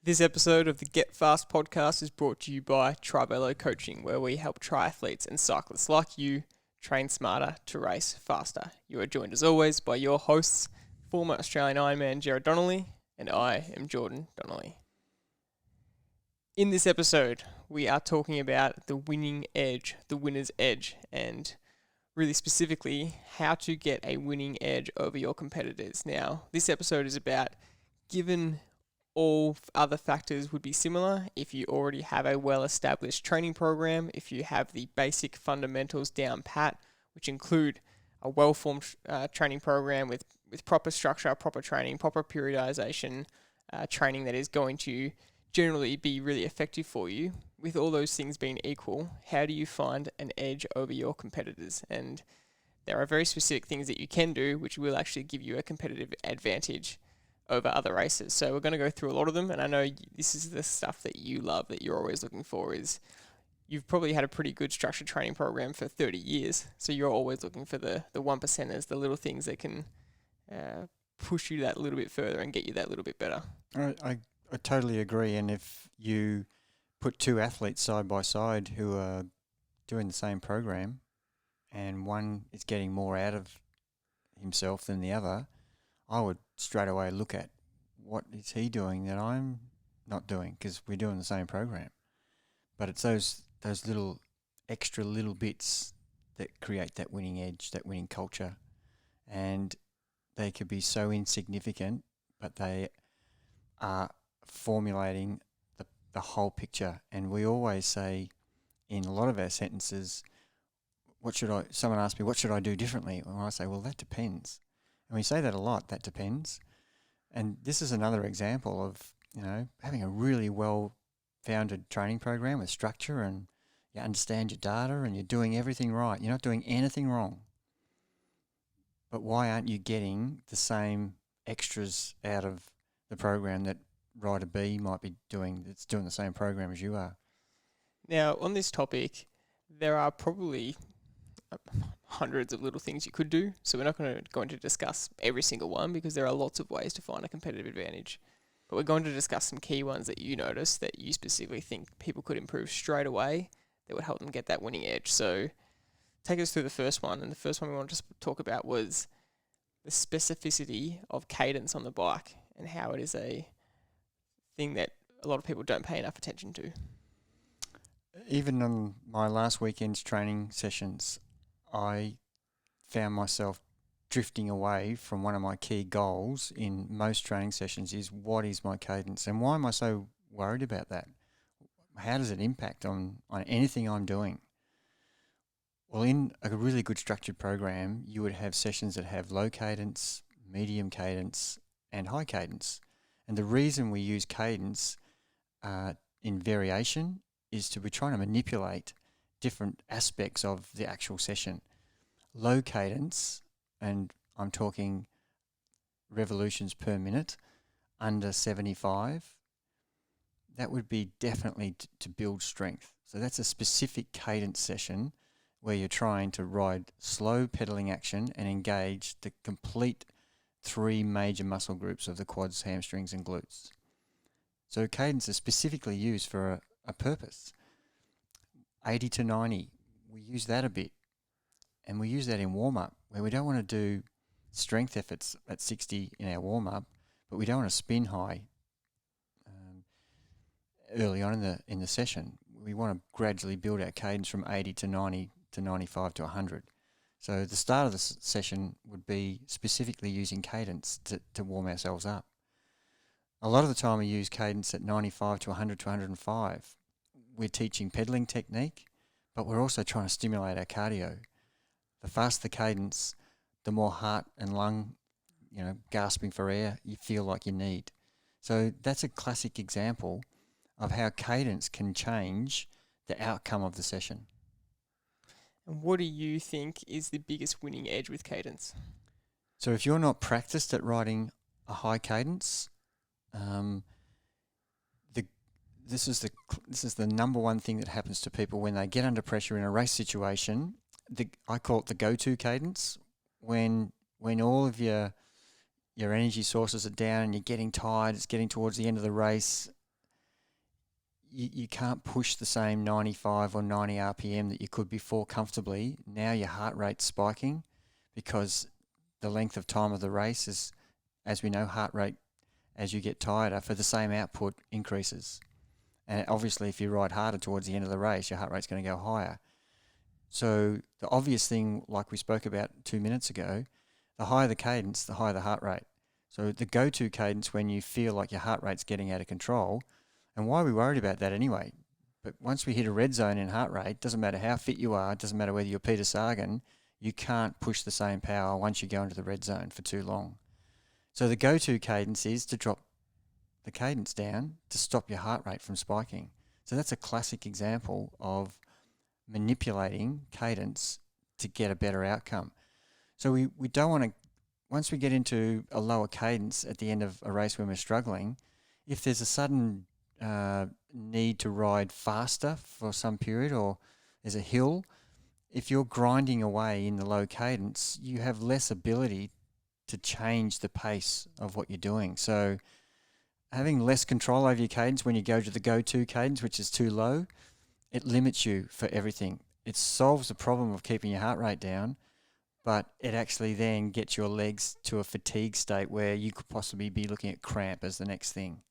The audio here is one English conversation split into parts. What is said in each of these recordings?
This episode of the Get Fast podcast is brought to you by TriVelo Coaching, where we help triathletes and cyclists like you train smarter to race faster. You are joined as always by your hosts, former Australian Ironman Gerard Donnelly, and I am Jordan Donnelly. In this episode, we are talking about the winning edge, the winner's edge, and really specifically how to get a winning edge over your competitors. Now, this episode is about, given all other factors would be similar, if you already have a well-established training program, if you have the basic fundamentals down pat, which include a well-formed training program with proper structure, proper training, proper periodization, training that is going to generally be really effective for you. With all those things being equal, how do you find an edge over your competitors? And there are very specific things that you can do which will actually give you a competitive advantage over other races. So we're going to go through a lot of them, and I know this is the stuff that you love, that you're always looking for. Is you've probably had a pretty good structured training program for 30 years, so you're always looking for the 1%ers, the little things that can push you that little bit further and get you that little bit better. I totally agree, and if you put two athletes side by side who are doing the same program and one is getting more out of himself than the other, I would straight away look at what is he doing that I'm not doing, because we're doing the same program. But it's those little extra little bits that create that winning edge, that winning culture, and they could be so insignificant, but they are formulating the whole picture. And we always say in a lot of our sentences, someone asks me, what should I do differently? And I say, well, that depends. And we say that a lot, that depends. And this is another example of, having a really well-founded training program with structure, and you understand your data and you're doing everything right. You're not doing anything wrong. But why aren't you getting the same extras out of the program that Rider B might be doing, that's doing the same program as you are? Now, on this topic, there are probably hundreds of little things you could do, so we're not going to discuss every single one, because there are lots of ways to find a competitive advantage. But we're going to discuss some key ones that you notice that you specifically think people could improve straight away that would help them get that winning edge. So take us through the first one. And the first one we wanted to talk about was the specificity of cadence on the bike, and how it is a thing that a lot of people don't pay enough attention to. Even on my last weekend's training sessions, I found myself drifting away from one of my key goals in most training sessions, is what is my cadence, and why am I so worried about that? How does it impact on anything I'm doing? Well, in a really good structured program, you would have sessions that have low cadence, medium cadence, and high cadence. And the reason we use cadence in variation is we're trying to manipulate different aspects of the actual session. Low cadence, and I'm talking revolutions per minute, under 75, that would be definitely to build strength. So that's a specific cadence session where you're trying to ride slow pedaling action and engage the complete 3 major muscle groups of the quads, hamstrings and glutes. So cadence is specifically used for a purpose. 80 to 90, we use that a bit. And we use that in warm-up, where we don't want to do strength efforts at 60 in our warm-up, but we don't want to spin high early on in the session. We want to gradually build our cadence from 80 to 90 to 95 to 100. So the start of the session would be specifically using cadence to warm ourselves up. A lot of the time we use cadence at 95 to 100 to 105. We're teaching pedaling technique, but we're also trying to stimulate our cardio. The faster the cadence, the more heart and lung, gasping for air you feel like you need. So that's a classic example of how cadence can change the outcome of the session. And what do you think is the biggest winning edge with cadence? So if you're not practiced at riding a high cadence, this is the number one thing that happens to people when they get under pressure in a race situation. I call it the go-to cadence. When all of your energy sources are down and you're getting tired, it's getting towards the end of the race, you can't push the same 95 or 90 RPM that you could before comfortably. Now your heart rate's spiking because the length of time of the race is, as we know, heart rate as you get tireder for the same output increases. And obviously if you ride harder towards the end of the race, your heart rate's going to go higher. So the obvious thing, like we spoke about 2 minutes ago, the higher the cadence, the higher the heart rate. So the go-to cadence when you feel like your heart rate's getting out of control, and why are we worried about that anyway? But once we hit a red zone in heart rate, doesn't matter how fit you are, doesn't matter whether you're Peter Sagan, you can't push the same power once you go into the red zone for too long. So the go-to cadence is to drop the cadence down to stop your heart rate from spiking. So that's a classic example of manipulating cadence to get a better outcome. So we don't want to, once we get into a lower cadence at the end of a race when we're struggling, if there's a sudden need to ride faster for some period, or there's a hill, if you're grinding away in the low cadence, you have less ability to change the pace of what you're doing. So having less control over your cadence when you go to the go-to cadence, which is too low, it limits you for everything. It solves the problem of keeping your heart rate down, but it actually then gets your legs to a fatigue state where you could possibly be looking at cramp as the next thing.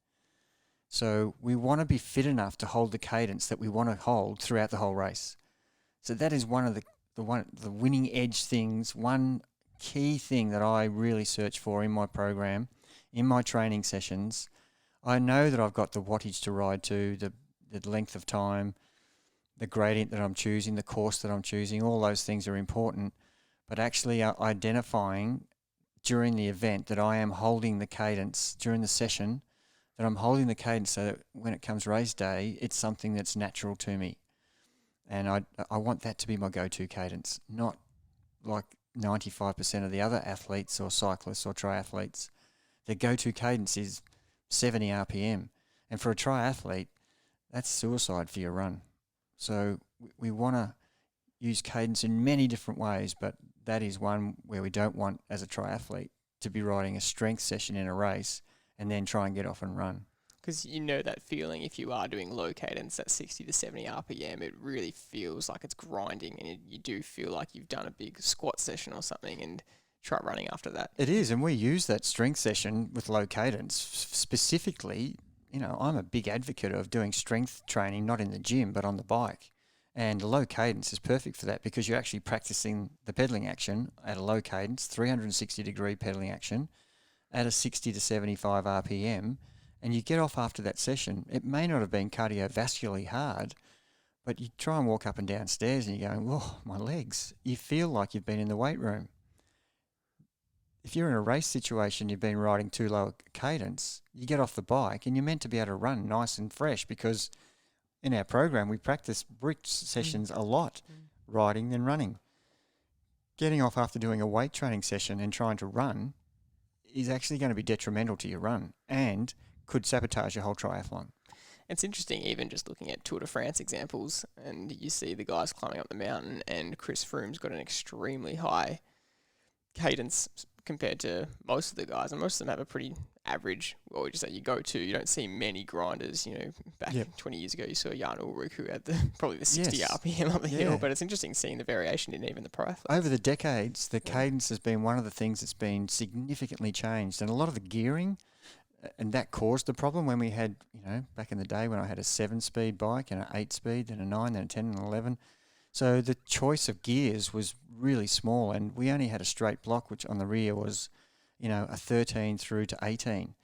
So we want to be fit enough to hold the cadence that we want to hold throughout the whole race. So that is one of the winning edge things, one key thing that I really search for in my program, in my training sessions. I know that I've got the wattage to ride to, the length of time, the gradient that I'm choosing, the course that I'm choosing, all those things are important. But actually identifying during the event that I am holding the cadence during the session, that I'm holding the cadence so that when it comes race day, it's something that's natural to me. And I want that to be my go-to cadence, not like 95% of the other athletes or cyclists or triathletes. Their go-to cadence is 70 RPM. And for a triathlete, that's suicide for your run. So we want to use cadence in many different ways, but that is one where we don't want, as a triathlete, to be riding a strength session in a race and then try and get off and run. Because you know that feeling if you are doing low cadence at 60 to 70 RPM, it really feels like it's grinding, and you do feel like you've done a big squat session or something and try running after that. It is, and we use that strength session with low cadence specifically. You know, I'm a big advocate of doing strength training, not in the gym, but on the bike. And low cadence is perfect for that because you're actually practicing the pedaling action at a low cadence, 360-degree pedaling action at a 60 to 75 RPM, and you get off after that session. It may not have been cardiovascularly hard, but you try and walk up and down stairs and you're going, oh, my legs. You feel like you've been in the weight room. If you're in a race situation, you've been riding too low a cadence, you get off the bike and you're meant to be able to run nice and fresh because in our program, we practice brick sessions a lot, riding than running. Getting off after doing a weight training session and trying to run is actually going to be detrimental to your run and could sabotage your whole triathlon. It's interesting, even just looking at Tour de France examples, and you see the guys climbing up the mountain, and Chris Froome's got an extremely high cadence compared to most of the guys, and most of them have a pretty average, or just that you go to. You don't see many grinders. You know, back 20 years ago, you saw Jan Ulrich, who had probably the 60 RPM up the hill. But it's interesting seeing the variation in even the pro athletes. Over the decades, the cadence has been one of the things that's been significantly changed, and a lot of the gearing, and that caused the problem when we had, you know, back in the day when I had a 7-speed bike and an 8-speed, then a 9, then a 10 and 11. So the choice of gears was really small, and we only had a straight block, which on the rear was, you know, a 13 through to 18.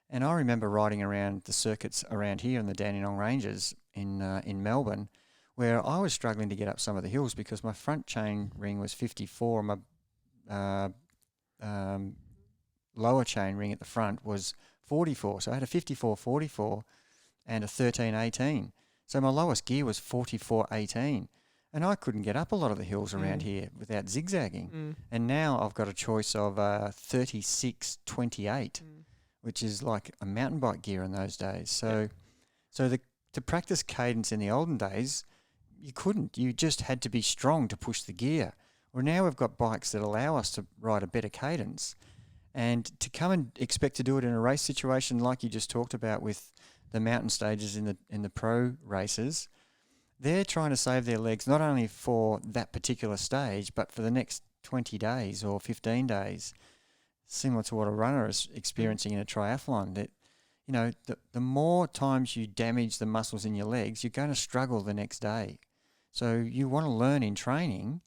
And I remember riding around the circuits around here in the Dandenong Ranges in Melbourne, where I was struggling to get up some of the hills because my front chain ring was 54, and my lower chain ring at the front was 44. So I had a 54-44 and a 13-18. So my lowest gear was 44-18. And I couldn't get up a lot of the hills around here without zigzagging. And now I've got a choice of 36-28, which is like a mountain bike gear in those days. So to practice cadence in the olden days, you couldn't. You just had to be strong to push the gear. Well, now we've got bikes that allow us to ride a better cadence. And to come and expect to do it in a race situation like you just talked about with the mountain stages in the pro races, they're trying to save their legs not only for that particular stage, but for the next 20 days or 15 days, similar to what a runner is experiencing in a triathlon. That, you know, the more times you damage the muscles in your legs, you're going to struggle the next day. So you want to learn in training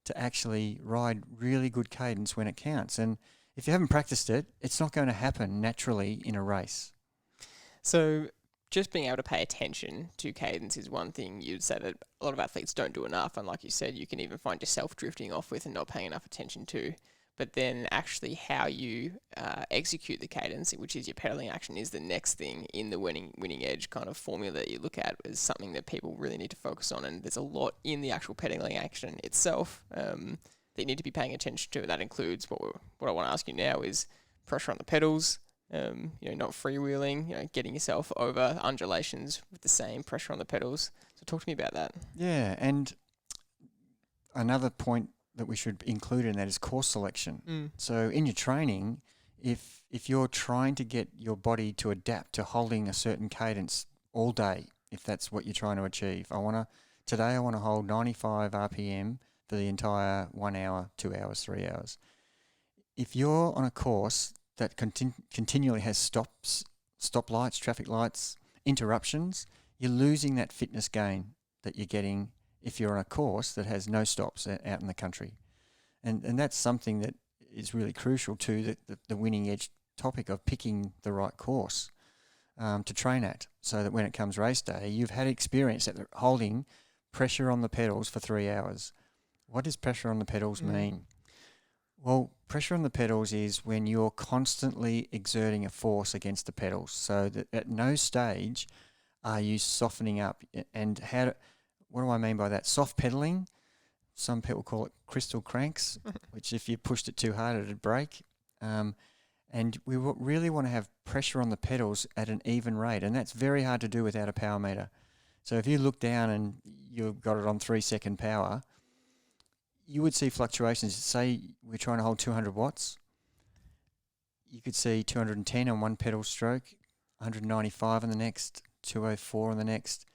to actually ride really good cadence when it counts. And if you haven't practiced it, it's not going to happen naturally in a race. So just being able to pay attention to cadence is one thing you'd say that a lot of athletes don't do enough. And like you said, you can even find yourself drifting off with and not paying enough attention to. But then actually how you execute the cadence, which is your pedaling action, is the next thing in the winning edge kind of formula that you look at, is something that people really need to focus on. And there's a lot in the actual pedaling action itself that you need to be paying attention to. And that includes what I want to ask you now is pressure on the pedals, not freewheeling, getting yourself over undulations with the same pressure on the pedals. So talk to me about that. Yeah, and another point that we should include in that is course selection. So in your training, if you're trying to get your body to adapt to holding a certain cadence all day, if that's what you're trying to achieve, today I want to hold 95 RPM for the entire 1 hour, 2 hours, 3 hours. If you're on a course that continually has stop lights, traffic lights, interruptions, you're losing that fitness gain that you're getting if you're on a course that has no stops out in the country. And that's something that is really crucial to the winning edge topic of picking the right course to train at, so that when it comes race day, you've had experience at holding pressure on the pedals for 3 hours. What does pressure on the pedals mean? Well, pressure on the pedals is when you're constantly exerting a force against the pedals, so that at no stage are you softening up. And what do I mean by that? Soft pedaling, some people call it crystal cranks, which if you pushed it too hard, it'd break. And we really want to have pressure on the pedals at an even rate, and that's very hard to do without a power meter. So if you look down and you've got it on 3-second power, you would see fluctuations. Say we're trying to hold 200 watts. You could see 210 on one pedal stroke, 195 on the next, 204 on the next.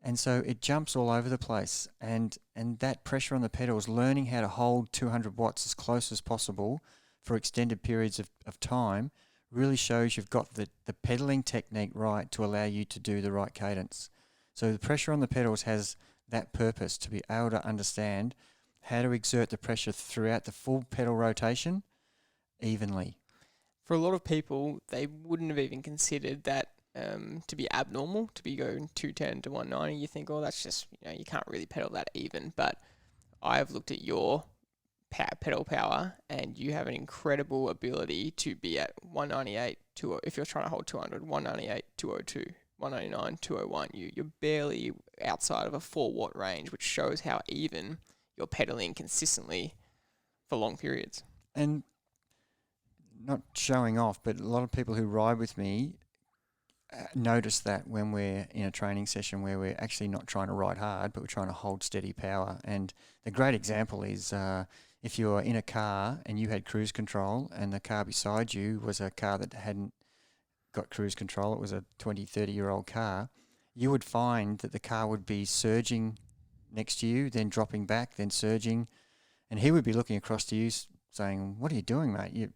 And so it jumps all over the place. And that pressure on the pedals, learning how to hold 200 watts as close as possible for extended periods of time, really shows you've got the pedaling technique right to allow you to do the right cadence. So the pressure on the pedals has that purpose, to be able to understand how to exert the pressure throughout the full pedal rotation evenly. For a lot of people, they wouldn't have even considered that to be abnormal, to be going 210 to 190. You think, oh, that's just, you can't really pedal that even. But I've looked at your pedal power, and you have an incredible ability to be at 198, if you're trying to hold 200, 198, 202, 199, 201. You're barely outside of a 4-watt range, which shows how even you're pedaling consistently for long periods. And not showing off, but a lot of people who ride with me notice that when we're in a training session where we're actually not trying to ride hard, but we're trying to hold steady power. And the great example is if you're in a car and you had cruise control and the car beside you was a car that hadn't got cruise control, it was a 20, 30-year-old car, you would find that the car would be surging next to you, then dropping back, then surging. And he would be looking across to you saying, "What are you doing, mate? You're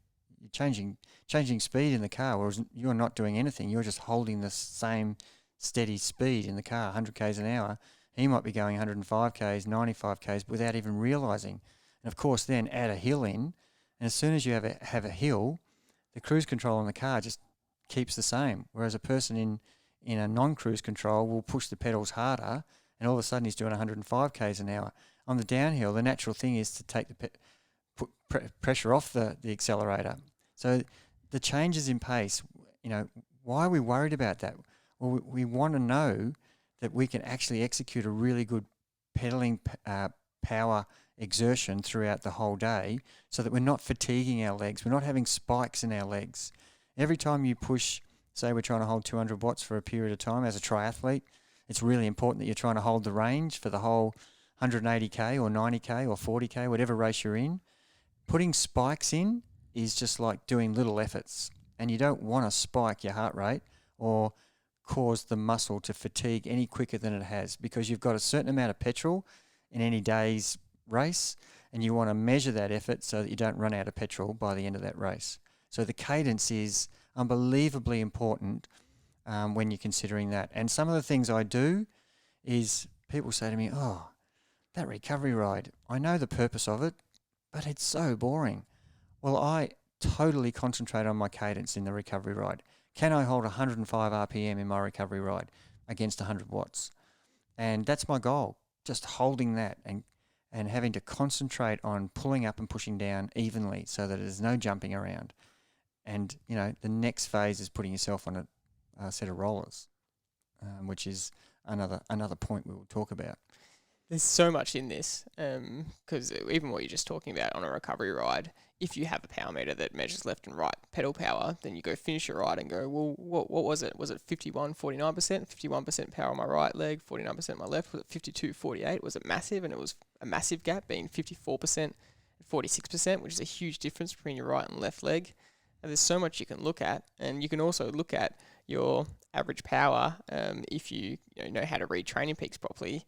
changing speed in the car, whereas you're not doing anything. You're just holding the same steady speed in the car, 100 k's an hour. He might be going 105 k's, 95 k's without even realising. And of course, then add a hill in, and as soon as you have a hill, the cruise control on the car just keeps the same. Whereas a person in a non-cruise control will push the pedals harder, and all of a sudden he's doing 105 k's an hour. On the downhill, the natural thing is to take put pressure off the accelerator. So the changes in pace, why are we worried about that? Well, we want to know that we can actually execute a really good pedaling power exertion throughout the whole day, so that we're not fatiguing our legs. We're not having spikes in our legs. Every time you push, say we're trying to hold 200 watts for a period of time as a triathlete, it's really important that you're trying to hold the range for the whole 180k or 90k or 40k, whatever race you're in. Putting spikes in is just like doing little efforts, and you don't want to spike your heart rate or cause the muscle to fatigue any quicker than it has, because you've got a certain amount of petrol in any day's race, and you want to measure that effort so that you don't run out of petrol by the end of that race. So the cadence is unbelievably important when you're considering that. And some of the things I do is people say to me, oh, that recovery ride, I know the purpose of it, but it's so boring. Well, I totally concentrate on my cadence in the recovery ride. Can I hold 105 RPM in my recovery ride against 100 watts? And that's my goal, just holding that and having to concentrate on pulling up and pushing down evenly so that there's no jumping around. And, you know, the next phase is putting yourself on a set of rollers, which is another point we will talk about. There's so much in this, because even what you're just talking about on a recovery ride, if you have a power meter that measures left and right pedal power, then you go finish your ride and go, well, what was it? Was it 51, 49%? 51% power on my right leg, 49% my left? Was it 52, 48? Was it massive? And it was a massive gap, being 54% and 46%, which is a huge difference between your right and left leg. And there's so much you can look at, and you can also look at your average power if you know how to read training peaks properly.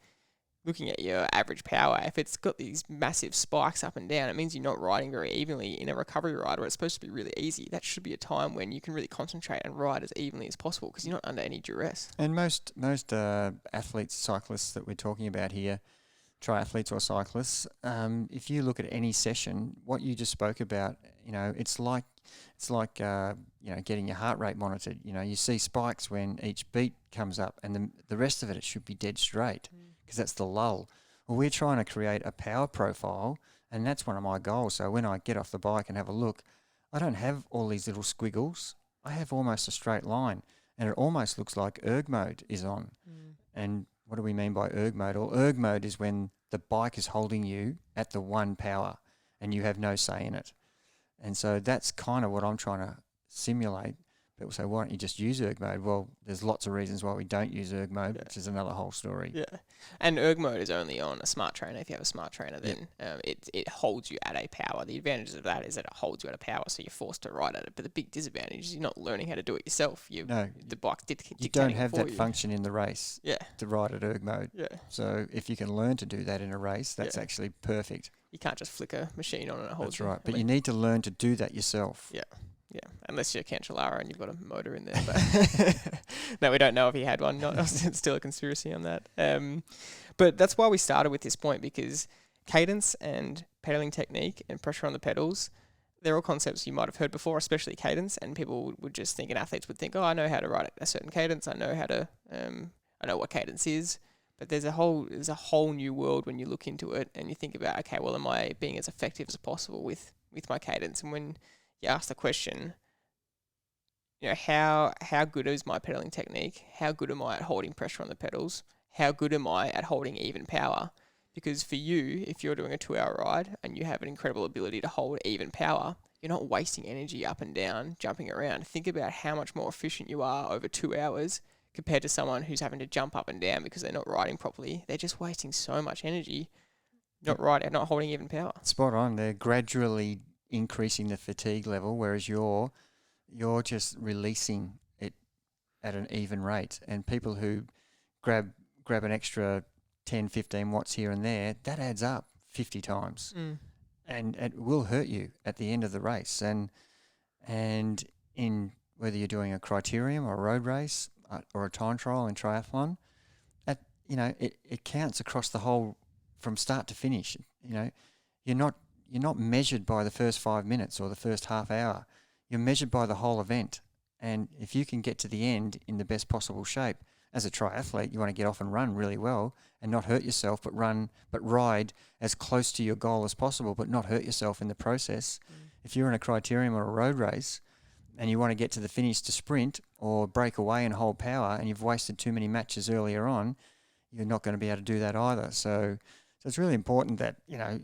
Looking at your average power, if it's got these massive spikes up and down, it means you're not riding very evenly in a recovery ride where it's supposed to be really easy. That should be a time when you can really concentrate and ride as evenly as possible because you're not under any duress. And most athletes, cyclists that we're talking about here, triathletes or cyclists, if you look at any session, what you just spoke about, you know, it's like getting your heart rate monitored. You know, you see spikes when each beat comes up, and the rest of it should be dead straight. Because that's the lull. Well, we're trying to create a power profile, and that's one of my goals. So when I get off the bike and have a look, I don't have all these little squiggles. I have almost a straight line, and it almost looks like erg mode is on. And what do we mean by erg mode? Well, erg mode is when the bike is holding you at the one power, and you have no say in it. And so that's kind of what I'm trying to simulate. People say, why don't you just use erg mode? Well, there's lots of reasons why we don't use erg mode, which is another whole story. Yeah, and erg mode is only on a smart trainer. If you have a smart trainer, then it holds you at a power. The advantages of that is that it holds you at a power, so you're forced to ride at it. But the big disadvantage is you're not learning how to do it yourself. The bike's dictating you don't have that function in the race to ride at erg mode. Yeah. So if you can learn to do that in a race, that's actually perfect. You can't just flick a machine on and it holds. That's right, but you need to learn to do that yourself. Yeah, unless you're Cancellara and you've got a motor in there. But no, we don't know if he had one. It's still a conspiracy on that. But that's why we started with this point, because cadence and pedaling technique and pressure on the pedals, they're all concepts you might have heard before, especially cadence. And people would just think, and athletes would think, oh, I know how to ride at a certain cadence. I know how to, I know what cadence is. But there's a whole new world when you look into it and you think about, okay, well, am I being as effective as possible with my cadence? And when you ask the question, you know, how good is my pedaling technique? How good am I at holding pressure on the pedals? How good am I at holding even power? Because for you, if you're doing a 2-hour ride and you have an incredible ability to hold even power, you're not wasting energy up and down, jumping around. Think about how much more efficient you are over 2 hours compared to someone who's having to jump up and down because they're not riding properly. They're just wasting so much energy, not holding even power. Spot on. They're gradually increasing the fatigue level, whereas you're just releasing it at an even rate. And people who grab an extra 10, 15 watts here and there, that adds up 50 times. And it will hurt you at the end of the race. And in whether you're doing a criterium or a road race or a time trial in triathlon, it counts across the whole from start to finish. You know, you're not measured by the first 5 minutes or the first half hour. You're measured by the whole event. And if you can get to the end in the best possible shape, as a triathlete, you want to get off and run really well and not hurt yourself, but ride as close to your goal as possible, but not hurt yourself in the process. If you're in a criterium or a road race and you want to get to the finish to sprint or break away and hold power, and you've wasted too many matches earlier on, you're not going to be able to do that either. So it's really important that, you know,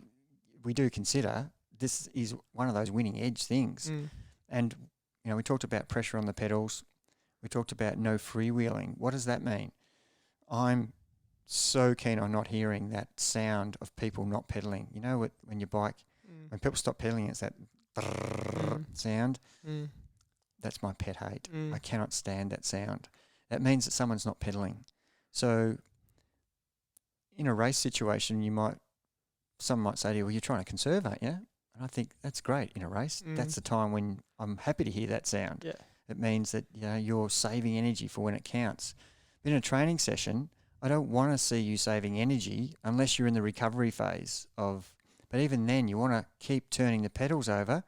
we do consider this is one of those winning edge things. And, you know, we talked about pressure on the pedals. We talked about no freewheeling. What does that mean? I'm so keen on not hearing that sound of people not pedaling. You know, when your bike, when people stop pedaling, it's that sound. That's my pet hate. I cannot stand that sound. that means that someone's not pedaling. So in a race situation, someone might say to you, well, you're trying to conserve, aren't you? And I think that's great in a race. That's the time when I'm happy to hear that sound. Yeah. It means that you're saving energy for when it counts. But in a training session, I don't want to see you saving energy unless you're in the recovery phase of. But even then, you want to keep turning the pedals over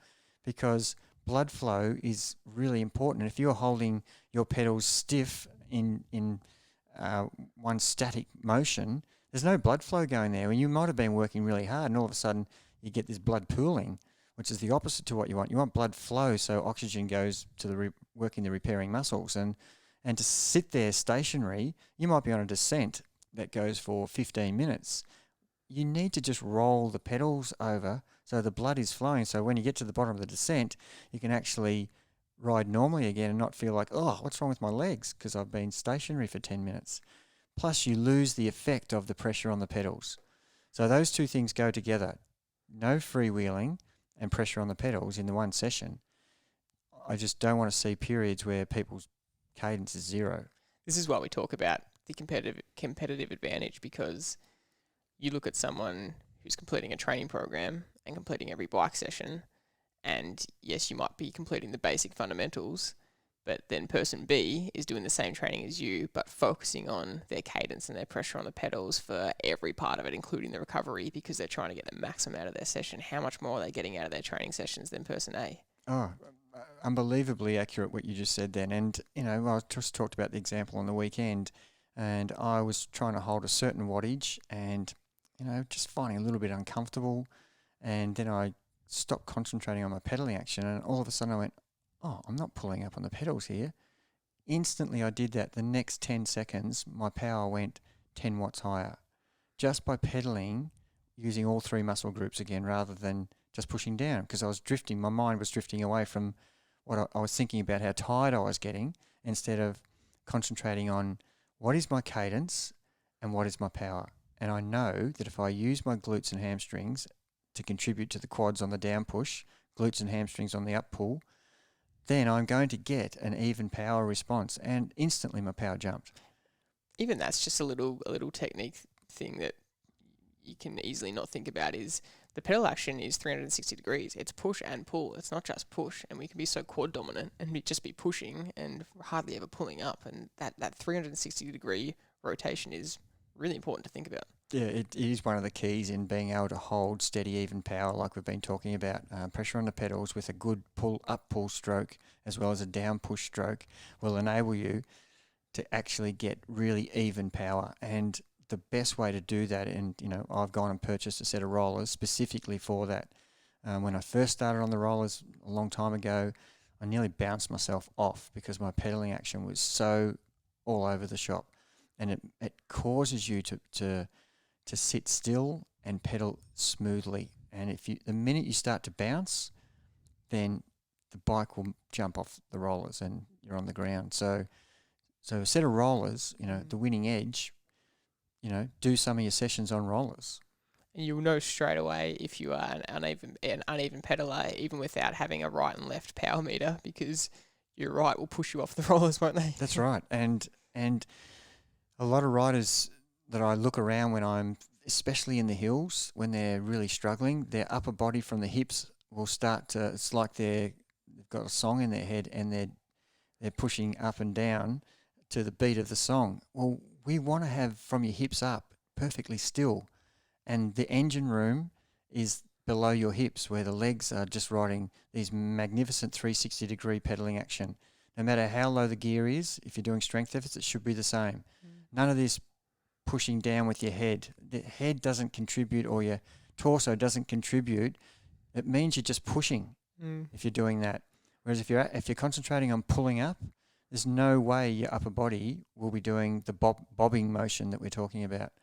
because blood flow is really important. And if you're holding your pedals stiff in one static motion, there's no blood flow going there. And you might have been working really hard, and all of a sudden you get this blood pooling, which is the opposite to what you want. You want blood flow, so oxygen goes to working the repairing muscles. And to sit there stationary, you might be on a descent that goes for 15 minutes. You need to just roll the pedals over so the blood is flowing. So when you get to the bottom of the descent, you can actually ride normally again and not feel like, oh, what's wrong with my legs? Because I've been stationary for 10 minutes. Plus, you lose the effect of the pressure on the pedals. So those two things go together. No freewheeling and pressure on the pedals in the one session. I just don't want to see periods where people's cadence is zero. This is why we talk about the competitive advantage, because you look at someone who's completing a training program and completing every bike session, and yes, you might be completing the basic fundamentals, but then person B is doing the same training as you, but focusing on their cadence and their pressure on the pedals for every part of it, including the recovery, because they're trying to get the maximum out of their session. How much more are they getting out of their training sessions than person A? Oh, unbelievably accurate what you just said then. And, I just talked about the example on the weekend, and I was trying to hold a certain wattage and, just finding a little bit uncomfortable. And then I stopped concentrating on my pedaling action, and all of a sudden I went, oh, I'm not pulling up on the pedals here. Instantly I did that. The next 10 seconds, my power went 10 watts higher just by pedaling, using all three muscle groups again rather than just pushing down, because I was drifting. My mind was drifting away from what I was thinking about how tired I was getting, instead of concentrating on what is my cadence and what is my power. And I know that if I use my glutes and hamstrings to contribute to the quads on the down push, glutes and hamstrings on the up pull, then I'm going to get an even power response, and instantly my power jumped. Even that's just a little technique thing that you can easily not think about is the pedal action is 360 degrees. It's push and pull. It's not just push. And we can be so quad dominant and just be pushing and hardly ever pulling up. And that 360 degree rotation is really important to think about. Yeah, it is one of the keys in being able to hold steady, even power like we've been talking about. Pressure on the pedals with a good up pull stroke as well as a down push stroke will enable you to actually get really even power. And the best way to do that, and I've gone and purchased a set of rollers specifically for that. When I first started on the rollers a long time ago, I nearly bounced myself off because my pedaling action was so all over the shop, and it causes you to sit still and pedal smoothly. And the minute you start to bounce, then the bike will jump off the rollers and you're on the ground. So a set of rollers, the winning edge. Do some of your sessions on rollers. And you'll know straight away if you are an uneven pedaler, even without having a right and left power meter, because your right will push you off the rollers, won't they? That's right. And a lot of riders that I look around when I'm, especially in the hills, when they're really struggling, their upper body from the hips will start to, it's like they've got a song in their head and they're pushing up and down to the beat of the song. Well, we want to have from your hips up perfectly still, and the engine room is below your hips, where the legs are just riding these magnificent 360 degree pedaling action. No matter how low the gear is, if you're doing strength efforts, it should be the same. None of this pushing down with your head. The head doesn't contribute, or your torso doesn't contribute. It means you're just pushing if you're doing that. Whereas if you're concentrating on pulling up, there's no way your upper body will be doing the bobbing motion that we're talking about.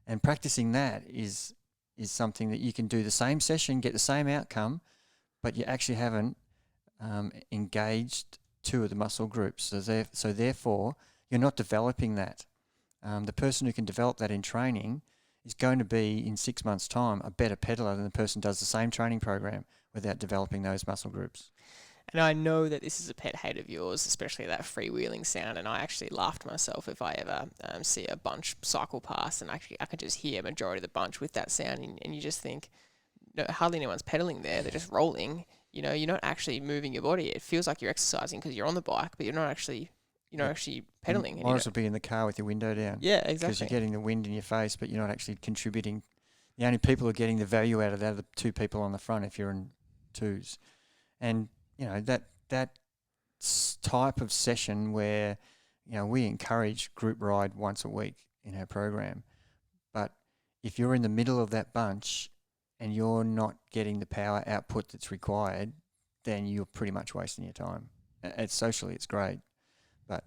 And practicing that is something that you can do the same session, get the same outcome, but you actually haven't engaged two of the muscle groups. So therefore, you're not developing that. The person who can develop that in training is going to be, in 6 months' time, a better pedaler than the person who does the same training program without developing those muscle groups. And I know that this is a pet hate of yours, especially that freewheeling sound. And I actually laugh to myself if I ever see a bunch cycle past, and actually I can just hear a majority of the bunch with that sound, and you just think, no, hardly anyone's pedaling there. They're just rolling. You're not actually moving your body. It feels like you're exercising because you're on the bike, but you're not actually pedaling. You might as well be in the car with your window down. Yeah, exactly. Because you're getting the wind in your face, but you're not actually contributing. The only people who are getting the value out of that are the two people on the front if you're in twos. And, that type of session where, we encourage group ride once a week in our program. But if you're in the middle of that bunch and you're not getting the power output that's required, then you're pretty much wasting your time. Socially, it's great. But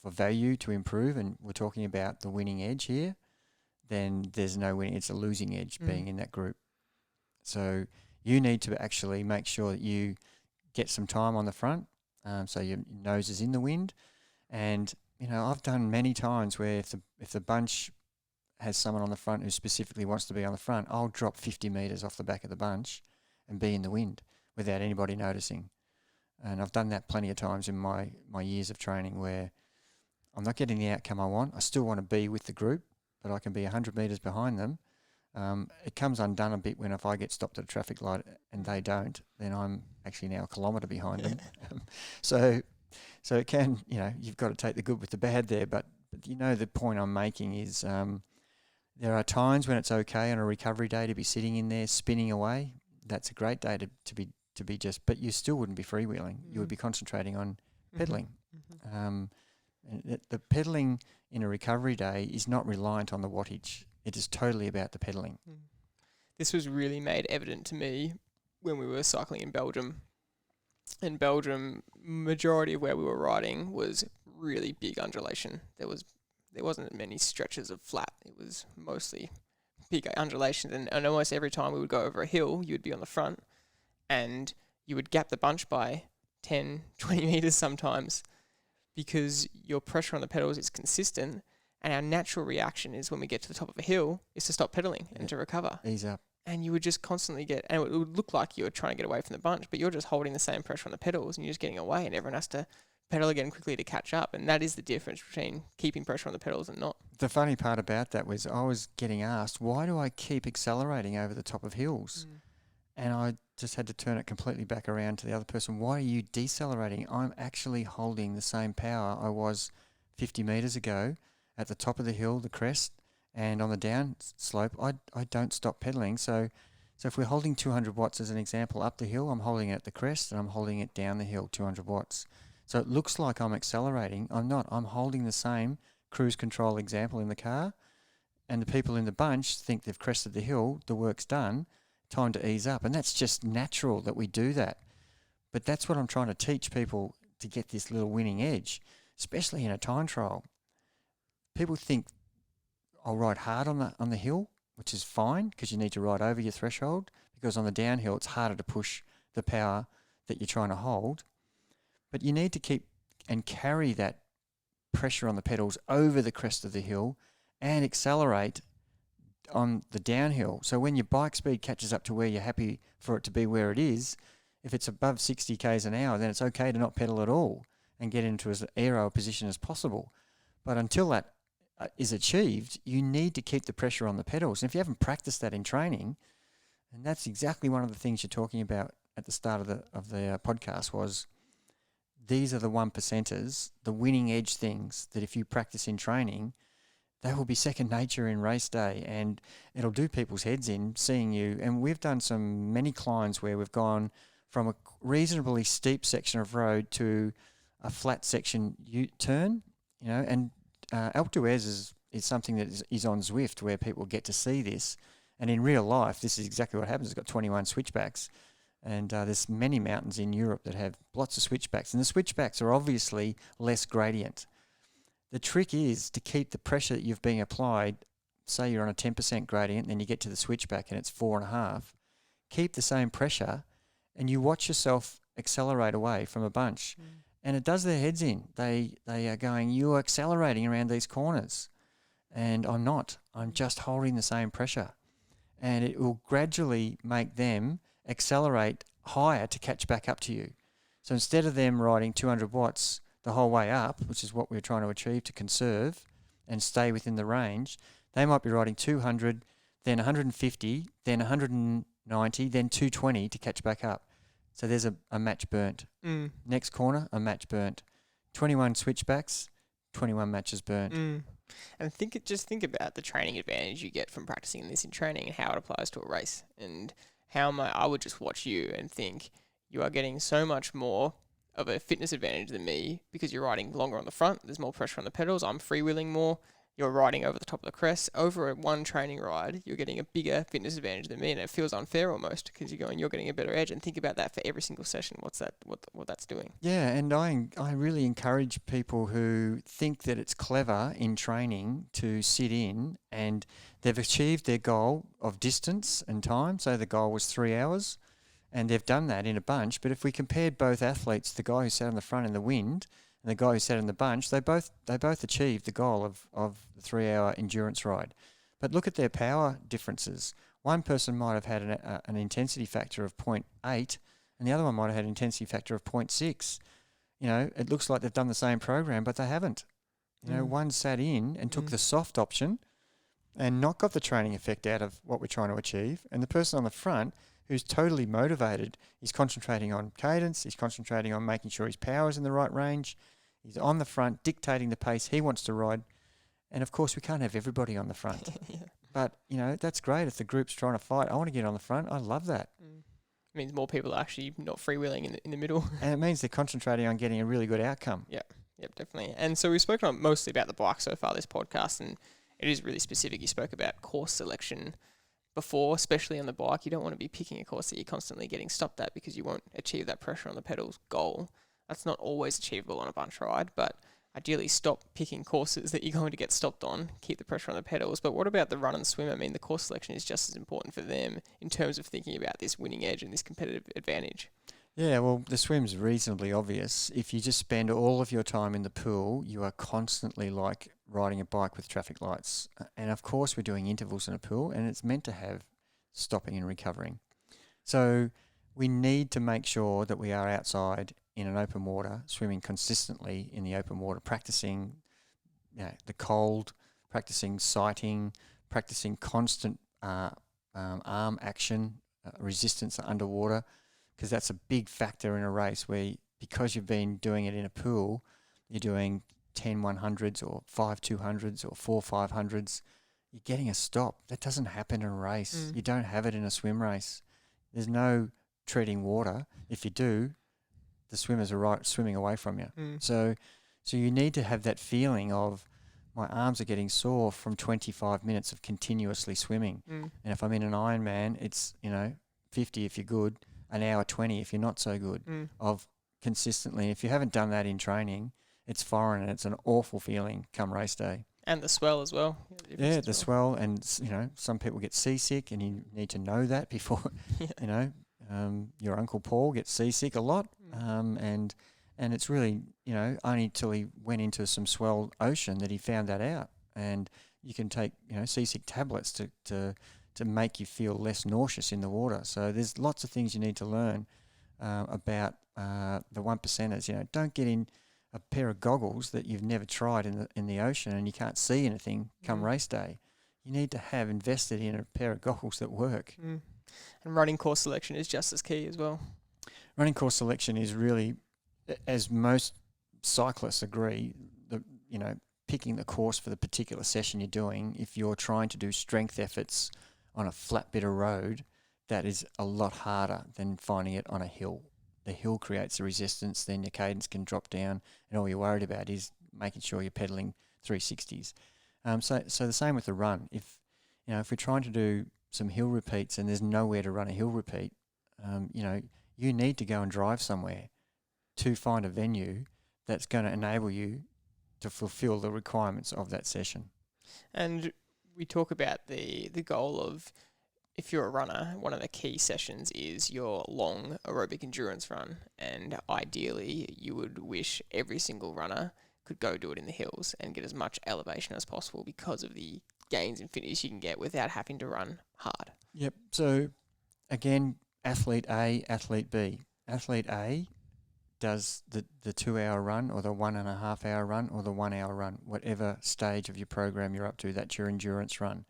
for value to improve, and we're talking about the winning edge here, then there's no winning. It's a losing edge being in that group. So you need to actually make sure that you get some time on the front, so your nose is in the wind. And, I've done many times where if the bunch has someone on the front who specifically wants to be on the front, I'll drop 50 metres off the back of the bunch and be in the wind without anybody noticing. And I've done that plenty of times in my years of training where I'm not getting the outcome I want. I still want to be with the group, but I can be 100 metres behind them. It comes undone a bit when if I get stopped at a traffic light and they don't, then I'm actually now a kilometre behind them. So it can, you've got to take the good with the bad there. But the point I'm making is there are times when it's okay on a recovery day to be sitting in there spinning away. That's a great day to be just, but you still wouldn't be freewheeling. You would be concentrating on pedaling. And the pedaling in a recovery day is not reliant on the wattage. It is totally about the pedaling. This was really made evident to me when we were cycling in Belgium. In Belgium, majority of where we were riding was really big undulation. There wasn't many stretches of flat. It was mostly big undulations, and almost every time we would go over a hill, you would be on the front, and you would gap the bunch by 10, 20 metres sometimes, because your pressure on the pedals is consistent, and our natural reaction is when we get to the top of a hill is to stop pedaling and to recover. Ease up. And you would just constantly and it would look like you were trying to get away from the bunch, but you're just holding the same pressure on the pedals and you're just getting away, and everyone has to pedal again quickly to catch up. And that is the difference between keeping pressure on the pedals and not. The funny part about that was I was getting asked, why do I keep accelerating over the top of hills? And I just had to turn it completely back around to the other person. Why are you decelerating? I'm actually holding the same power I was 50 metres ago at the top of the hill, the crest, and on the down slope. I don't stop pedaling. So if we're holding 200 watts as an example up the hill, I'm holding it at the crest and I'm holding it down the hill, 200 watts. So it looks like I'm accelerating. I'm not. I'm holding the same cruise control example in the car, and the people in the bunch think they've crested the hill, the work's done, time to ease up. And that's just natural that we do that. But that's what I'm trying to teach people to get this little winning edge, especially in a time trial. People think I'll ride hard on the hill, which is fine because you need to ride over your threshold, because on the downhill it's harder to push the power that you're trying to hold. But you need to keep and carry that pressure on the pedals over the crest of the hill and accelerate on the downhill. So when your bike speed catches up to where you're happy for it to be where it is, if it's above 60 k's an hour, then it's okay to not pedal at all and get into as aero position as possible. But until that is achieved, you need to keep the pressure on the pedals. And if you haven't practiced that in training, and that's exactly one of the things you're talking about at the start of the podcast, was these are the 1%ers, the winning edge things that if you practice in training, they will be second nature in race day, and it'll do people's heads in seeing you. And we've done many climbs where we've gone from a reasonably steep section of road to a flat section U-turn, and Alpe d'Huez is something that is on Zwift where people get to see this. And in real life, this is exactly what happens. It's got 21 switchbacks. And there's many mountains in Europe that have lots of switchbacks. And the switchbacks are obviously less gradient. The trick is to keep the pressure that you've been applied. Say you're on a 10% gradient, then you get to the switchback and it's 4.5. Keep the same pressure and you watch yourself accelerate away from a bunch. And it does their heads in. They are going, you're accelerating around these corners. And I'm not. I'm just holding the same pressure. And it will gradually make them accelerate higher to catch back up to you. So instead of them riding 200 watts the whole way up, which is what we're trying to achieve to conserve and stay within the range, they might be riding 200, then 150, then 190, then 220 to catch back up. So there's a match burnt. Next corner, a match burnt. 21 switchbacks, 21 matches burnt. And just think about the training advantage you get from practicing this in training and how it applies to a race. And I would just watch you and think you are getting so much more of a fitness advantage than me because you're riding longer on the front. There's more pressure on the pedals. I'm freewheeling more. You're riding over the top of the crest. Over one training ride, you're getting a bigger fitness advantage than me, and it feels unfair almost because you're getting a better edge. And think about that for every single session. What that's doing? Yeah, and I really encourage people who think that it's clever in training to sit in and they've achieved their goal of distance and time. So the goal was 3 hours, and they've done that in a bunch. But if we compared both athletes, the guy who sat on the front in the wind and the guy who sat in the bunch, they both achieved the goal of the 3 hour endurance ride. But look at their power differences. One person might have had an intensity factor of 0.8 and the other one might have had an intensity factor of 0.6. It looks like they've done the same program, but they haven't. One sat in and took the soft option and not got the training effect out of what we're trying to achieve. And the person on the front who's totally motivated, he's concentrating on cadence, he's concentrating on making sure his power's in the right range. He's on the front, dictating the pace he wants to ride. And, of course, we can't have everybody on the front. Yeah. But, that's great if the group's trying to fight. I want to get on the front. I love that. It means more people are actually not freewheeling in the middle. And it means they're concentrating on getting a really good outcome. Yep, definitely. And so we've spoken mostly about the bike so far this podcast, and it is really specific. You spoke about course selection before, especially on the bike. You don't want to be picking a course that you're constantly getting stopped at because you won't achieve that pressure on the pedals goal. That's not always achievable on a bunch ride, but ideally stop picking courses that you're going to get stopped on, keep the pressure on the pedals. But what about the run and swim? I mean, the course selection is just as important for them in terms of thinking about this winning edge and this competitive advantage. Yeah, well, the swim's reasonably obvious. If you just spend all of your time in the pool, you are constantly like riding a bike with traffic lights. And of course, we're doing intervals in a pool, and it's meant to have stopping and recovering. So we need to make sure that we are outside in an open water, swimming consistently in the open water, practicing the cold, practicing sighting, practicing constant arm action, resistance underwater, because that's a big factor in a race where, because you've been doing it in a pool, you're doing 10 100s or 5 200s or 4 500s, you're getting a stop. That doesn't happen in a race. You don't have it in a swim race. There's no treading water. If you do, the swimmers are swimming away from you. So you need to have that feeling of, my arms are getting sore from 25 minutes of continuously swimming. And if I'm in an Ironman, it's 50 if you're good, an hour 20 if you're not so good, of consistently. If you haven't done that in training, it's foreign and it's an awful feeling come race day. And the swell as well. Yeah, the swell, and some people get seasick, and you need to know that before. Your Uncle Paul gets seasick a lot, and it's really only till he went into some swell ocean that he found that out. And you can take seasick tablets to make you feel less nauseous in the water. So there's lots of things you need to learn about the 1%ers. Don't get in a pair of goggles that you've never tried in the ocean and you can't see anything come race day. You need to have invested in a pair of goggles that work. And running course selection is just as key as well. Running course selection is really, as most cyclists agree, picking the course for the particular session you're doing. If you're trying to do strength efforts on a flat bit of road, that is a lot harder than finding it on a hill. The hill creates the resistance, then your cadence can drop down, and all you're worried about is making sure you're pedaling 360s. So the same with the run. If we're trying to do some hill repeats and there's nowhere to run a hill repeat, you need to go and drive somewhere to find a venue that's going to enable you to fulfill the requirements of that session. And we talk about the goal of, if you're a runner, one of the key sessions is your long aerobic endurance run. And ideally, you would wish every single runner could go do it in the hills and get as much elevation as possible because of the gains in fitness you can get without having to run hard. Yep. So, again, athlete A, athlete B. Athlete A does the 2-hour run or the 1.5 hour run or the 1 hour run, whatever stage of your program you're up to, that's your endurance run.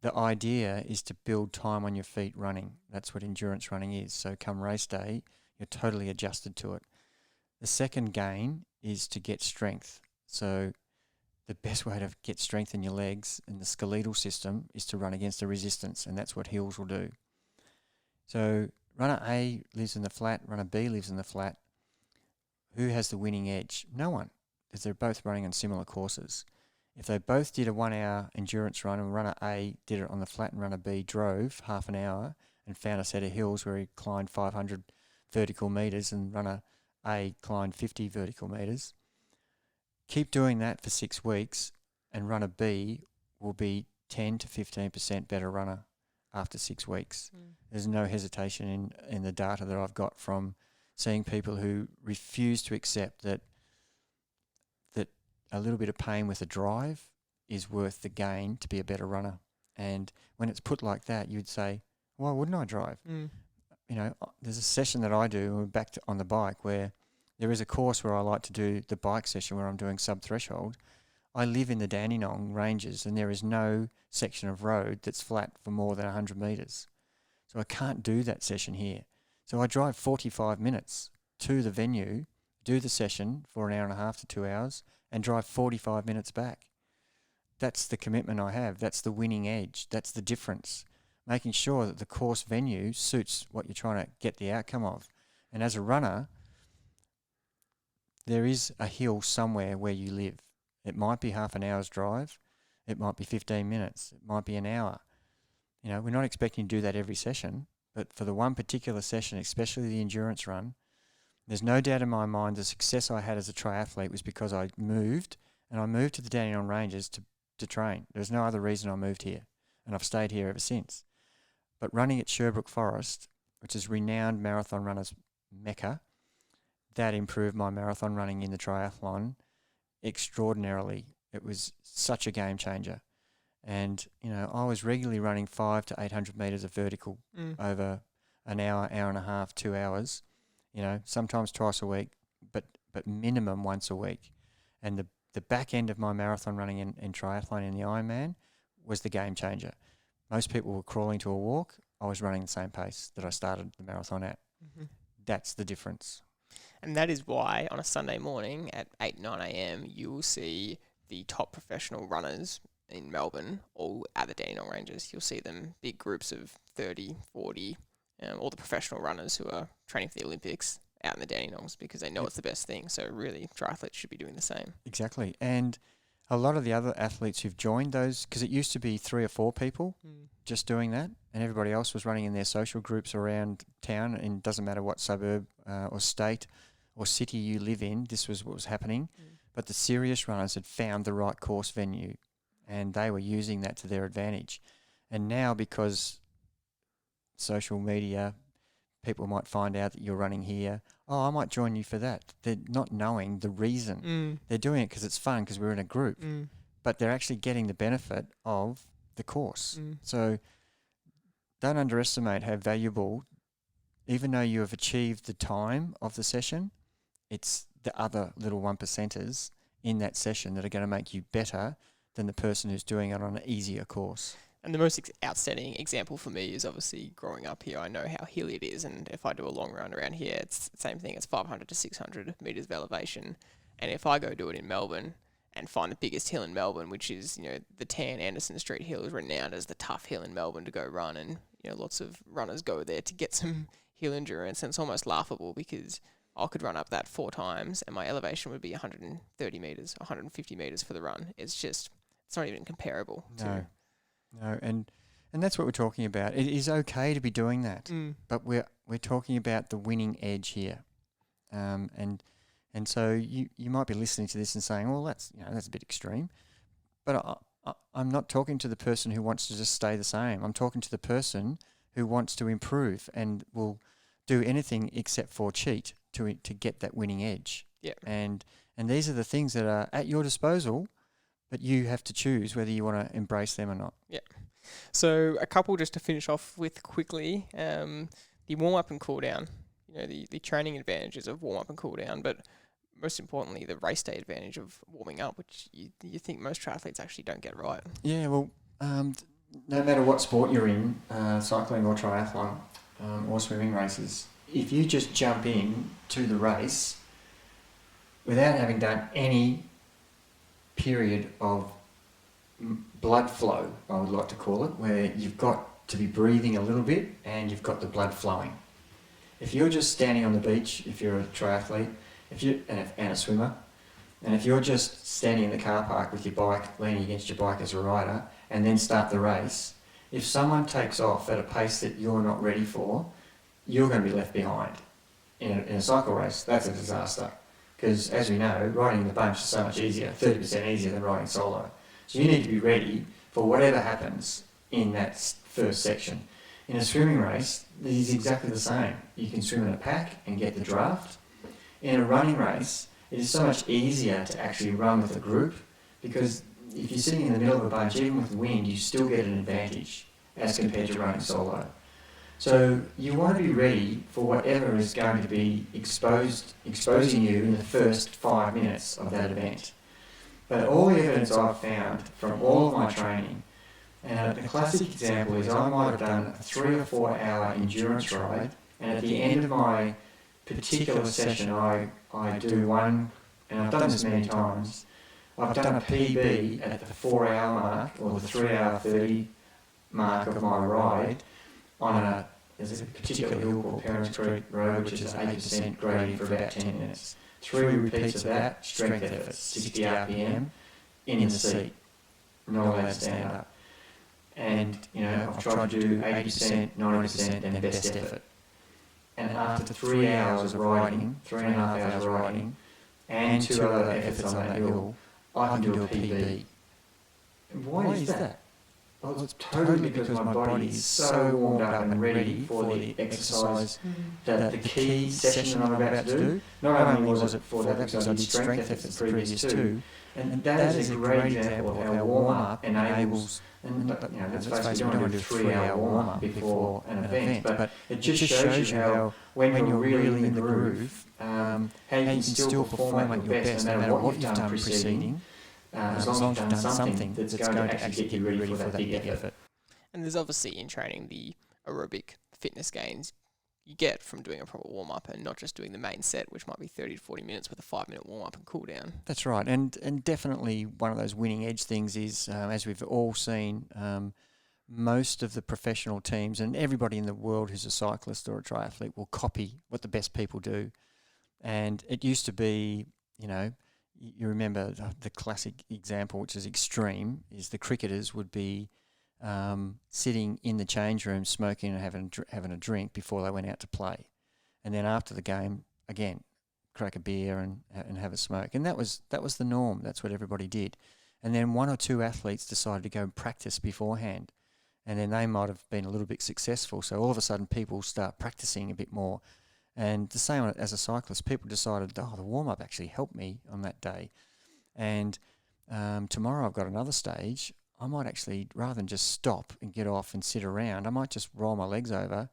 The idea is to build time on your feet running. That's what endurance running is. So come race day, you're totally adjusted to it. The second gain is to get strength. So the best way to get strength in your legs and the skeletal system is to run against a resistance, and that's what hills will do. So runner A lives in the flat, runner B lives in the flat. Who has the winning edge? No one, because they're both running on similar courses. If they both did a 1 hour endurance run and runner A did it on the flat and runner B drove half an hour and found a set of hills where he climbed 500 vertical metres and runner A climbed 50 vertical metres, keep doing that for 6 weeks and runner B will be 10 to 15% better runner after 6 weeks. There's no hesitation in the data that I've got from seeing people who refuse to accept that a little bit of pain with a drive is worth the gain to be a better runner. And when it's put like that, you'd say, why wouldn't I drive? You know, there's a session that I do, we're back on the bike, where there is a course where I like to do the bike session where I'm doing sub-threshold. I live in the Dandenong Ranges and there is no section of road that's flat for more than 100 metres. So I can't do that session here. So I drive 45 minutes to the venue, do the session for an hour and a half to 2 hours, and drive 45 minutes back. That's the commitment I have. That's the winning edge. That's the difference. Making sure that the course venue suits what you're trying to get the outcome of. And as a runner, there is a hill somewhere where you live. It might be half an hour's drive. It might be 15 minutes. It might be an hour. You know, we're not expecting to do that every session, but for the one particular session, especially the endurance run, there's no doubt in my mind the success I had as a triathlete was because I moved, and I moved to the Dandenong Ranges to train. There's no other reason I moved here, and I've stayed here ever since. But running at Sherbrooke Forest, which is renowned marathon runners' mecca, that improved my marathon running in the triathlon extraordinarily. It was such a game changer. And, you know, I was regularly running 500 to 800 metres of vertical over an hour, hour and a half, 2 hours, you know, sometimes twice a week, but minimum once a week. And the back end of my marathon running in triathlon in the Ironman was the game changer. Most people were crawling to a walk. I was running the same pace that I started the marathon at. That's the difference. And that is why on a Sunday morning at 8, 9 a.m, you will see the top professional runners in Melbourne all at the Dandenong Ranges. You'll see them, big groups of 30, 40, all the professional runners who are training for the Olympics out in the Dandenongs because they know it's the best thing. So really, triathletes should be doing the same. Exactly. And a lot of the other athletes who've joined those, because it used to be 3 or 4 people just doing that, and everybody else was running in their social groups around town, and it doesn't matter what suburb or state or city you live in, this was what was happening. But the serious runners had found the right course venue, and they were using that to their advantage. And now, because social media, people might find out that you're running here. Oh, I might join you for that. They're not knowing the reason. They're doing it because it's fun, because we're in a group. But they're actually getting the benefit of the course. So don't underestimate how valuable, even though you have achieved the time of the session, it's the other little 1%ers in that session that are going to make you better than the person who's doing it on an easier course. And the most outstanding example for me is obviously growing up here. I know how hilly it is, and if I do a long run around here, it's the same thing. It's 500 to 600 metres of elevation. And if I go do it in Melbourne and find the biggest hill in Melbourne, which is, you know, the Tan Anderson Street Hill is renowned as the tough hill in Melbourne to go run, and, you know, lots of runners go there to get some hill endurance, and it's almost laughable because I could run up that 4 times and my elevation would be 130 metres, 150 metres for the run. It's not even comparable. No, and that's what we're talking about. It is okay to be doing that, but we're talking about the winning edge here, and so you might be listening to this and saying, well, that's a bit extreme, but I'm not talking to the person who wants to just stay the same. I'm talking to the person who wants to improve and will do anything except for cheat to get that winning edge. Yeah, and these are the things that are at your disposal. But you have to choose whether you want to embrace them or not. Yeah. So a couple just to finish off with quickly. The warm-up and cool-down. the training advantages of warm up and cool down, but most importantly, the race day advantage of warming up, which you think most triathletes actually don't get right. Yeah, well, no matter what sport you're in, cycling or triathlon or swimming races, if you just jump in to the race without having done any period of blood flow, I would like to call it, where you've got to be breathing a little bit and you've got the blood flowing. If you're just standing on the beach, if you're a triathlete, and a swimmer, and if you're just standing in the car park with your bike, leaning against your bike as a rider, and then start the race, if someone takes off at a pace that you're not ready for, you're going to be left behind. In a cycle race, that's a disaster. Because as we know, riding in the bunch is so much easier, 30% easier than riding solo. So you need to be ready for whatever happens in that first section. In a swimming race, it is exactly the same. You can swim in a pack and get the draft. In a running race, it is so much easier to actually run with a group, because if you're sitting in the middle of a bunch, even with the wind, you still get an advantage as compared to running solo. So you want to be ready for whatever is going to be exposing you in the first 5 minutes of that event. But all the evidence I've found from all of my training, and a classic example is I might have done a 3 or 4 hour endurance ride, and at the end of my particular session I do one, and I've done this many times, I've done a PB at the 4 hour mark or the 3 hour 30 mark of my ride on there's a particular hill called Parents Creek Road, which is 80% grading for about 10 minutes. 3 repeats of that, strength effort, 60 RPM, in the seat, not allowed to stand up. And, I've tried to do 80%, 90%, then best effort. And after 3 hours of riding, 3.5 hours riding, and 2 other efforts on that hill, I can do a PB. And why is that? Well, it's totally because my body is so warmed up and ready for the exercise, that the key session that I'm about to do. Not only was it for that because I did strength efforts the previous two, and that is a great example of how warm-up enables, and let's face it, you don't want to do a 3 hour warm-up before an event, but it just shows you how, when you're really in the groove, how you can still perform at your best no matter what you've done preceding, as long as you've done something that's going to actually get you ready for that big effort. And there's obviously in training the aerobic fitness gains you get from doing a proper warm-up and not just doing the main set, which might be 30 to 40 minutes with a 5-minute warm-up and cool down. That's right. And definitely one of those winning edge things is, as we've all seen, most of the professional teams and everybody in the world who's a cyclist or a triathlete will copy what the best people do. And it used to be, you remember the classic example, which is extreme, is the cricketers would be sitting in the change room smoking and having a drink before they went out to play. And then after the game, again, crack a beer and have a smoke. And that was the norm. That's what everybody did. And then 1 or 2 athletes decided to go and practice beforehand. And then they might have been a little bit successful. So all of a sudden people start practicing a bit more. And the same as a cyclist, people decided, the warm-up actually helped me on that day. And tomorrow I've got another stage. I might actually, rather than just stop and get off and sit around, I might just roll my legs over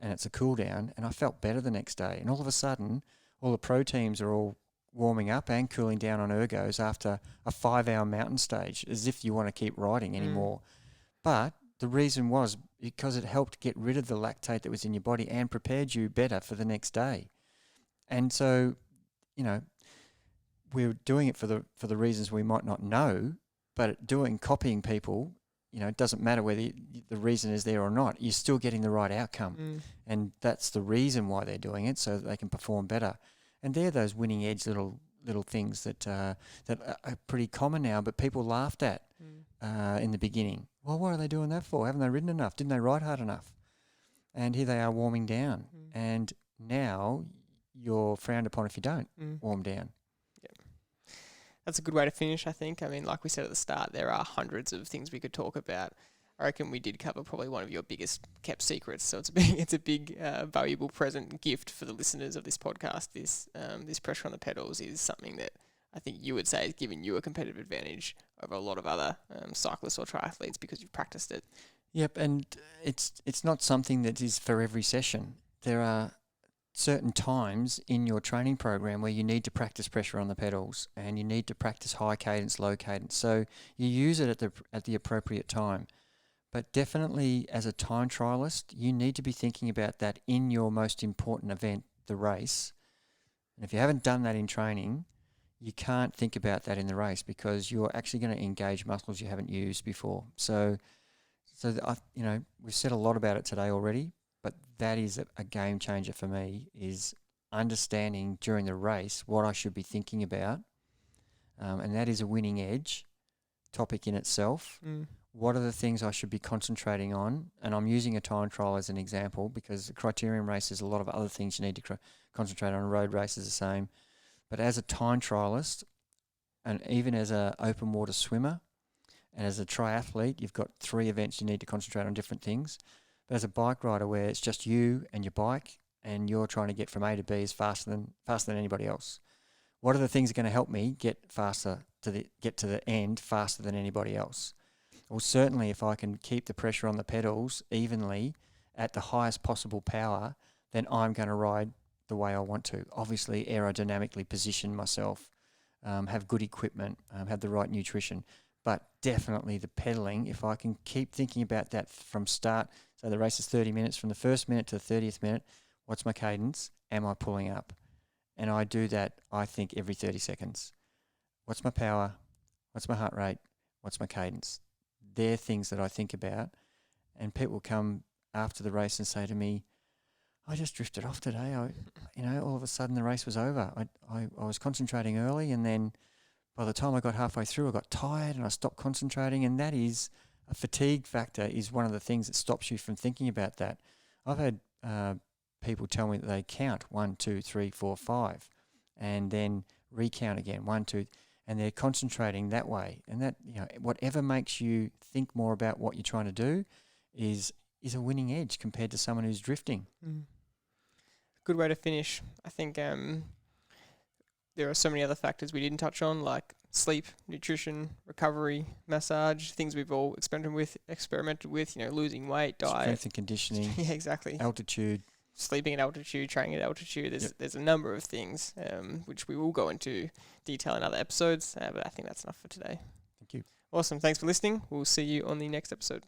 and it's a cool down, and I felt better the next day. And all of a sudden, all the pro teams are all warming up and cooling down on ergos after a 5-hour mountain stage, as if you want to keep riding anymore. But the reason was because it helped get rid of the lactate that was in your body and prepared you better for the next day. And so, we're doing it for the reasons we might not know, but copying people, it doesn't matter whether the reason is there or not. You're still getting the right outcome, and that's the reason why they're doing it, so that they can perform better. And they're those winning edge little things that are pretty common now, but people laughed at in the beginning. Well, what are they doing that for? Haven't they ridden enough? Didn't they ride hard enough? And here they are warming down, and now you're frowned upon if you don't warm down. That's a good way to finish, I think. I mean, like we said at the start, there are hundreds of things we could talk about. I reckon we did cover probably one of your biggest kept secrets. So it's a big valuable present gift for the listeners of this podcast. This pressure on the pedals is something that I think you would say has given you a competitive advantage over a lot of other cyclists or triathletes because you've practiced it. Yep, and it's not something that is for every session. There are certain times in your training program where you need to practice pressure on the pedals and you need to practice high cadence, low cadence. So you use it at the appropriate time. But definitely as a time trialist, you need to be thinking about that in your most important event, the race. And if you haven't done that in training, you can't think about that in the race because you're actually going to engage muscles you haven't used before. We've said a lot about it today already, but that is a game changer for me, is understanding during the race what I should be thinking about. And that is a winning edge topic in itself. What are the things I should be concentrating on? And I'm using a time trial as an example because the criterium race is a lot of other things you need to concentrate on. Road race is the same. But as a time trialist, and even as an open water swimmer, and as a triathlete, you've got 3 events you need to concentrate on different things. But as a bike rider, where it's just you and your bike, and you're trying to get from A to B as faster than anybody else, what are the things that are going to help me get to the end faster than anybody else? Well, certainly if I can keep the pressure on the pedals evenly at the highest possible power, then I'm going to ride the way I want to. Obviously, aerodynamically position myself, have good equipment, have the right nutrition. But definitely the pedaling, if I can keep thinking about that from start, so the race is 30 minutes, from the first minute to the 30th minute, what's my cadence? Am I pulling up? And I do that, I think, every 30 seconds. What's my power? What's my heart rate? What's my cadence? They're things that I think about. And people will come after the race and say to me, I just drifted off today. All of a sudden the race was over. I was concentrating early, and then by the time I got halfway through, I got tired and I stopped concentrating. And that is a fatigue factor, is one of the things that stops you from thinking about that. I've had people tell me that they count 1, 2, 3, 4, 5, and then recount again 1, 2, and they're concentrating that way. And that, whatever makes you think more about what you're trying to do is a winning edge compared to someone who's drifting. Good way to finish. I think there are so many other factors we didn't touch on, like sleep, nutrition, recovery, massage, things we've all experimented with, losing weight, diet. Strength and conditioning. Yeah, exactly. Altitude. Sleeping at altitude, training at altitude. There's a number of things which we will go into detail in other episodes, but I think that's enough for today. Thank you. Awesome. Thanks for listening. We'll see you on the next episode.